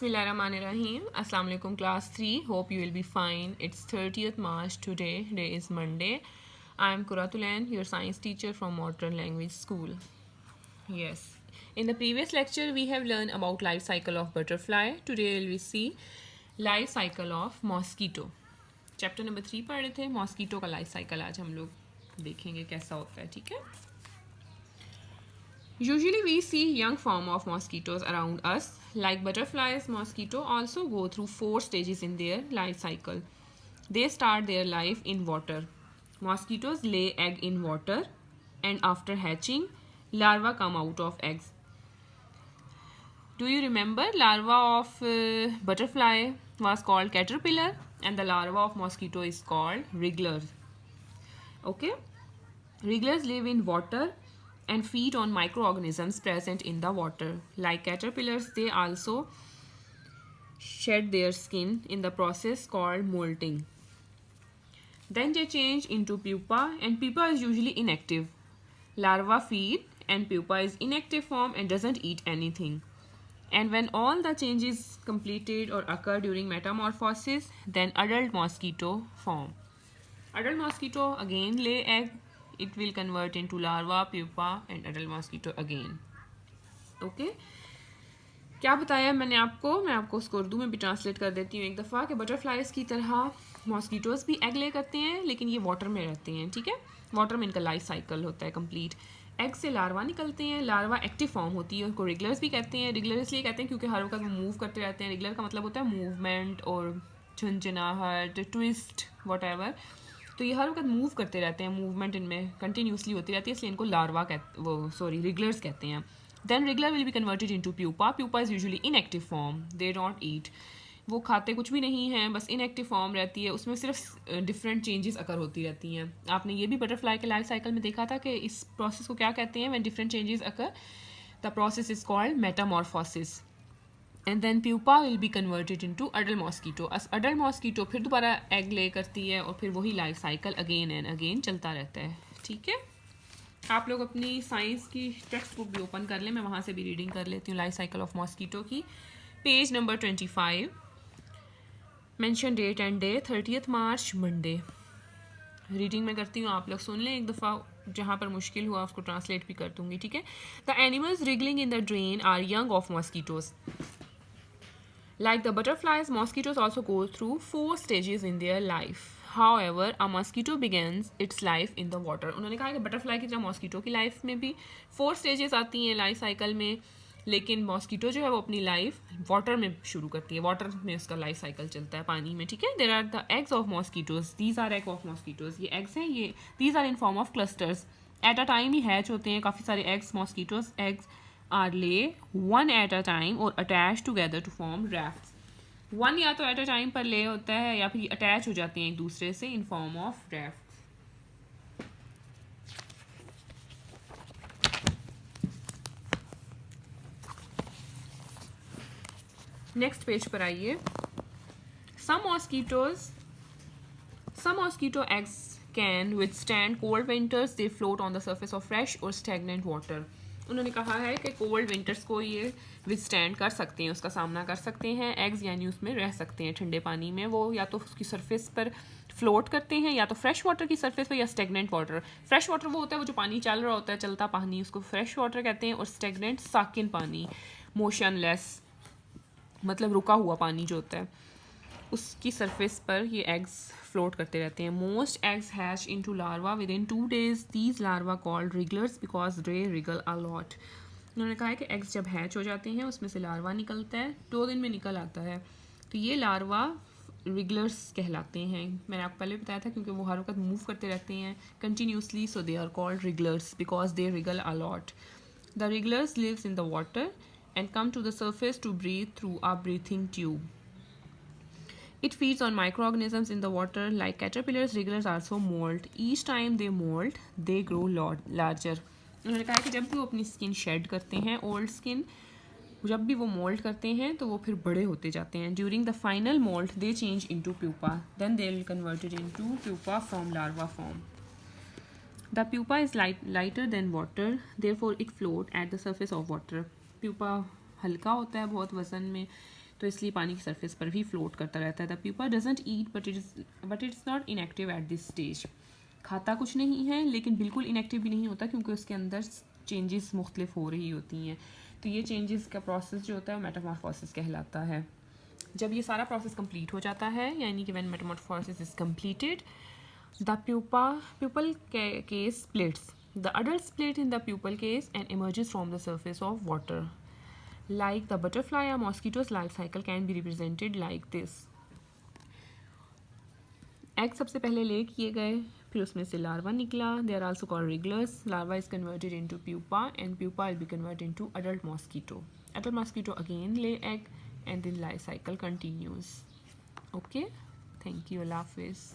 Bismillahirrahmanirrahim. Assalamu alaikum class 3. Hope you will be fine. It's 30th March today. Today is Monday. I am Kuratulan, your science teacher from Modern Language School. Yes. In the previous lecture we have learned about life cycle of butterfly. Today we will see life cycle of mosquito. Chapter number 3 पढ़ रहे थे mosquito का life cycle. आज हम लोग देखेंगे कैसा होता है. ठीक है. Usually we see young form of mosquitoes around us. Like butterflies, mosquito also go through 4 stages in their life cycle. They start their life in water. Mosquitoes lay egg in water and after hatching, larvae come out of eggs. Do you remember larva of butterfly was called caterpillar and the larva of mosquito is called wrigglers. Okay? Wrigglers live in water and feed on microorganisms present in the water. Like caterpillars, they also shed their skin in the process called molting. Then they change into pupa and pupa is usually inactive. Larvae feed and pupa is inactive form and doesn't eat anything. And when all the changes completed or occur during metamorphosis, then adult mosquito form. Adult mosquito again lay egg. It will convert into larva, pupa and adult mosquito again. Okay? क्या बताया मैंने आपको, मैं आपको उसको उर्दू में भी translate कर देती हूँ एक दफ़ा कि बटरफ्लाइज की तरह मॉस्किटोज़ भी एग ले करते हैं लेकिन ये वाटर में रहते हैं. ठीक है, वाटर में इनका लाइफ साइकिल होता है कंप्लीट. एग से लार्वा निकलते हैं. लार्वा एक्टिव फॉर्म होती है, उनको रिगलर्स भी कहते हैं. रिगलर इसलिए कहते हैं क्योंकि हर वक्त वो मूव करते रहते हैं. रिगलर का मतलब होता है मूवमेंट और झुंझुनाहट, ट्विस्ट, वॉट. तो ये हर वक्त मूव करते रहते हैं, मूवमेंट इनमें कंटिन्यूसली होती रहती है, इसलिए इनको लार्वा रिगलर्स कहते हैं. Then wriggler will be converted into pupa. Pupa is usually inactive form. They don't eat. वो खाते कुछ भी नहीं हैं, बस इनएक्टिव फॉर्म रहती है. उसमें सिर्फ डिफरेंट चेंजेस अकर होती रहती हैं. आपने ये भी बटरफ्लाई के लाइफ साइकिल में देखा था कि इस प्रोसेस को क्या कहते हैं. When different changes occur the process is called metamorphosis. And then pupa will be converted into adult mosquito. Adult mosquito फिर दोबारा एग ले करती है और फिर वही life cycle again and again चलता रहता है. ठीक है, आप लोग अपनी साइंस की टेक्स्ट बुक भी ओपन कर लें, मैं वहाँ से भी रीडिंग कर लेती हूँ लाइफ साइकिल ऑफ मॉस्किटो की. Page number 25. Mention date and day 30th March Monday. Reading में करती हूँ, आप लोग सुन लें एक दफ़ा. जहाँ पर मुश्किल हुआ उसको ट्रांसलेट भी कर दूँगी. ठीक है. The animals wriggling in the drain are young of mosquitoes. Like the butterflies, mosquitoes also go through 4 stages in their life. However, a mosquito begins its life in the water. उन्होंने कहा कि butterfly की तरह mosquito की life में भी 4 stages आती हैं लाइफ साइकिल में, लेकिन मॉस्किटो जो है वो अपनी लाइफ वाटर में शुरू करती है. वाटर में उसका लाइफ साइकिल चलता है, पानी में. ठीक है. There are the eggs of mosquitoes. These are egg of mosquitoes. ये एग्स हैं, ये these are in form of clusters. At a time ही हैच होते हैं काफ़ी सारे eggs. Mosquitoes eggs are lay one at a time or attached together to form rafts. One या तो एट अ टाइम पर ले होता है या फिर अटैच हो जाते हैं एक दूसरे से इन form of raft. Next page पर आइए. Some mosquito eggs can withstand cold winters. They float on the surface of fresh or stagnant water. उन्होंने कहा है कि कोल्ड विंटर्स को ये विथस्टैंड कर सकते हैं, उसका सामना कर सकते हैं. एग्स यानी उसमें रह सकते हैं ठंडे पानी में. वो या तो उसकी सरफेस पर फ्लोट करते हैं या तो फ्रेश वाटर की सरफेस पर या स्टेगनेंट वाटर. फ्रेश वाटर वो होता है वो जो पानी चल रहा होता है, चलता पानी, उसको फ्रेश वाटर कहते हैं. और स्टेगनेंट साकिन पानी, मोशनलेस मतलब रुका हुआ पानी जो होता है, उसकी सरफेस पर ये एग्स फ्लोट करते रहते हैं. Most eggs hatch into larva within 2 days. These larva called wrigglers because they wriggle a lot. उन्होंने कहा है कि एग्स जब हैच हो जाते हैं उसमें से लार्वा निकलता है, 2 दिन में निकल आता है. तो ये लार्वा रिगलर्स कहलाते हैं. मैंने आपको पहले बताया था क्योंकि वो हर वक्त मूव करते रहते हैं continuously, so they are called wrigglers because they wriggle a lot. The wrigglers lives in the water and come to the surface to breathe through a breathing tube. It feeds on microorganisms in the water. Like caterpillars, wrigglers also molt. Each time they molt, they grow larger. उन्होंने कहा कि जब भी वो अपनी skin shade करते हैं, old skin, जब भी वो मोल्ट करते हैं तो वो फिर बड़े होते जाते हैं. During the final moult they change into pupa. Then they will converted into pupa from larva form. The pupa is lighter than water, therefore it float at the surface of water. Pupa हल्का होता है बहुत वजन में, तो इसलिए पानी की सरफेस पर भी फ्लोट करता रहता है। The pupa doesn't eat but it's not inactive at this stage. खाता कुछ नहीं है लेकिन बिल्कुल इनएक्टिव भी नहीं होता, क्योंकि उसके अंदर चेंजेस मुख्तलिफ हो रही होती हैं। तो ये चेंजेस का प्रोसेस जो होता है वो मेटामॉर्फोसिस कहलाता है। जब ये सारा प्रोसेस कंप्लीट हो जाता है, यानी कि when Metamorphosis is completed, the pupal case splits. The adult split in the pupal case and emerges from the surface of water. Like the butterfly or mosquito's life cycle can be represented like this. Egg सबसे पहले ले किए गए, फिर उसमें से larva निकला. They are also called wrigglers. Larva is converted into pupa and pupa will be converted into adult mosquito. Adult mosquito again lay egg and then life cycle continues. Okay, thank you. Allah Hafiz.